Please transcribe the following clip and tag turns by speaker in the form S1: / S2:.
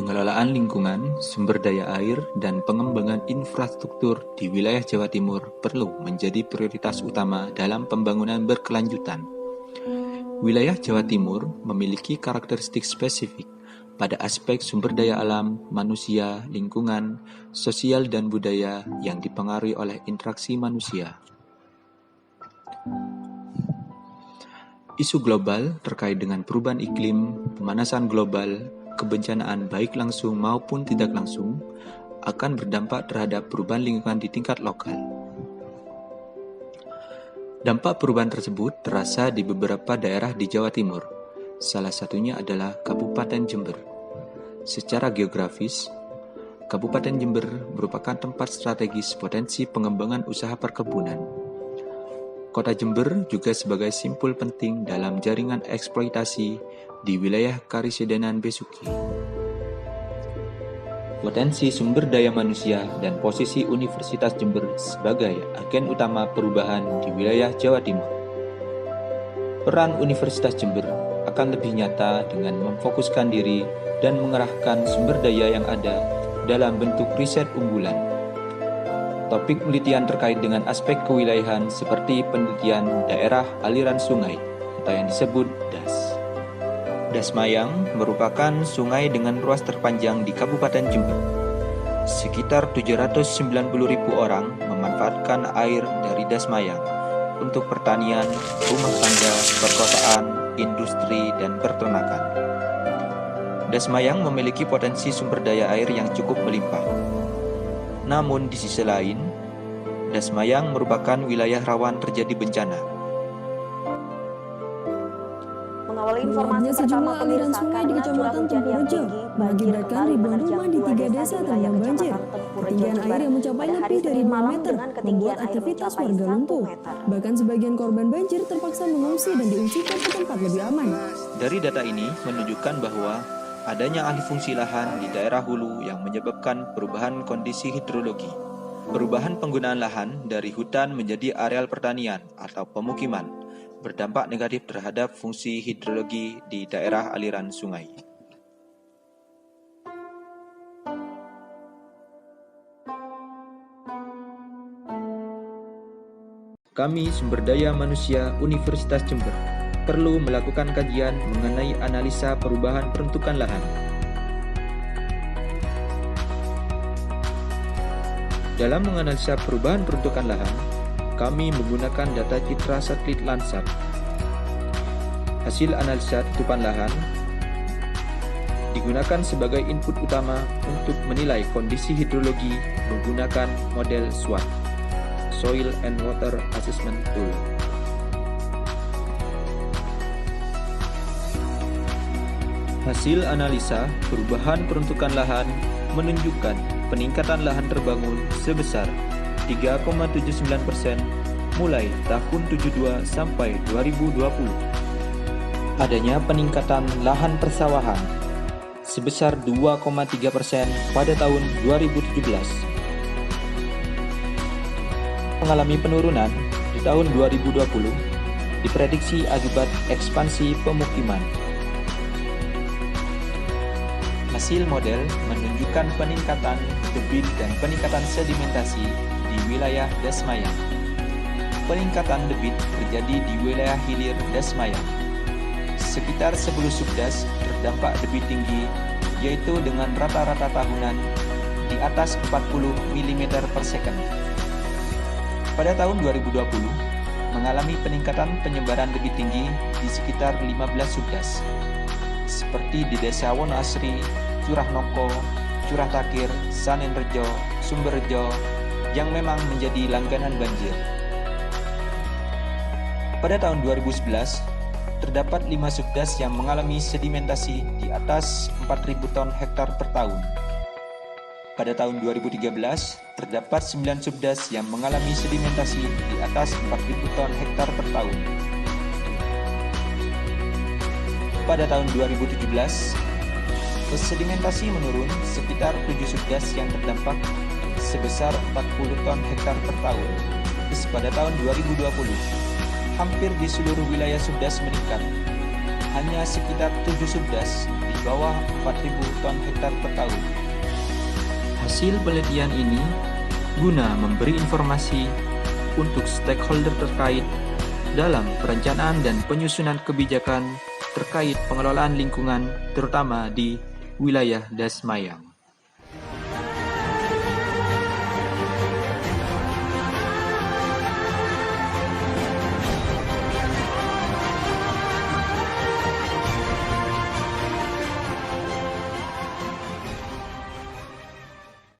S1: Pengelolaan lingkungan, sumber daya air, dan pengembangan infrastruktur di wilayah Jawa Timur perlu menjadi prioritas utama dalam pembangunan berkelanjutan. Wilayah Jawa Timur memiliki karakteristik spesifik pada aspek sumber daya alam, manusia, lingkungan, sosial, dan budaya yang dipengaruhi oleh interaksi manusia. Isu global terkait dengan perubahan iklim, pemanasan global, kebencanaan baik langsung maupun tidak langsung akan berdampak terhadap perubahan lingkungan di tingkat lokal. Dampak perubahan tersebut terasa di beberapa daerah di Jawa Timur. Salah satunya adalah Kabupaten Jember. Secara geografis, Kabupaten Jember merupakan tempat strategis potensi pengembangan usaha perkebunan. Kota Jember juga sebagai simpul penting dalam jaringan eksploitasi di wilayah Karisidenan Besuki. Potensi sumber daya manusia dan posisi Universitas Jember sebagai agen utama perubahan di wilayah Jawa Timur. Peran Universitas Jember akan lebih nyata dengan memfokuskan diri dan mengerahkan sumber daya yang ada dalam bentuk riset unggulan. Topik penelitian terkait dengan aspek kewilayahan seperti penelitian daerah aliran sungai atau yang disebut DAS. Das Mayang merupakan sungai dengan ruas terpanjang di Kabupaten Jember. Sekitar 790.000 orang memanfaatkan air dari Das Mayang untuk pertanian, rumah tangga, perkotaan, industri, dan peternakan. Das Mayang memiliki potensi sumber daya air yang cukup melimpah. Namun di sisi lain, Das Mayang merupakan wilayah rawan terjadi bencana.
S2: Mengawali informasi pertama,
S3: aliran sungai di Kecamatan Tempurrejo mengakibatkan ribuan rumah di 3 desa terendam banjir. Ketinggian air yang mencapai lebih dari 2 meter membuat aktivitas warga lumpuh. Bahkan sebagian korban banjir terpaksa mengungsi dan diungsikan ke tempat lebih aman.
S1: Dari data ini menunjukkan bahwa adanya alih fungsi lahan di daerah hulu yang menyebabkan perubahan kondisi hidrologi. Perubahan penggunaan lahan dari hutan menjadi areal pertanian atau pemukiman berdampak negatif terhadap fungsi hidrologi di daerah aliran sungai. Kami Sumber Daya Manusia Universitas Jember perlu melakukan kajian mengenai analisa perubahan peruntukan lahan. Dalam menganalisa perubahan peruntukan lahan, kami menggunakan data citra satelit Landsat. Hasil analisa tutupan lahan digunakan sebagai input utama untuk menilai kondisi hidrologi menggunakan model SWAT, Soil and Water Assessment Tool. Hasil analisa perubahan peruntukan lahan menunjukkan peningkatan lahan terbangun sebesar 3,79% mulai tahun 72 sampai 2020. Adanya peningkatan lahan persawahan sebesar 2,3% pada tahun 2017. Mengalami penurunan di tahun 2020 diprediksi akibat ekspansi pemukiman. Hasil model menunjukkan peningkatan debit dan peningkatan sedimentasi di wilayah Das Mayang. Peningkatan debit terjadi di wilayah hilir Das Mayang. Sekitar 10 subdas terdampak debit tinggi, yaitu dengan rata-rata tahunan di atas 40 mm per second. Pada tahun 2020, mengalami peningkatan penyebaran debit tinggi di sekitar 15 subdas, seperti di Desa Wonoasri, Curah Nongko, Curah Takir, Sanenrejo, Sumberrejo, yang memang menjadi langganan banjir. Pada tahun 2011, terdapat 5 subdas yang mengalami sedimentasi di atas 4.000 ton hektar per tahun. Pada tahun 2013, terdapat 9 subdas yang mengalami sedimentasi di atas 4.000 ton hektar per tahun. Pada tahun 2017, sedimentasi menurun sekitar 7 subdas yang terdampak sebesar 40 ton hektar per tahun. Pada tahun 2020, hampir di seluruh wilayah subdas meningkat. hanya sekitar 7 subdas di bawah 4.000 ton hektar per tahun. Hasil penelitian ini guna memberi informasi untuk stakeholder terkait dalam perencanaan dan penyusunan kebijakan terkait pengelolaan lingkungan, terutama di wilayah Das Mayang.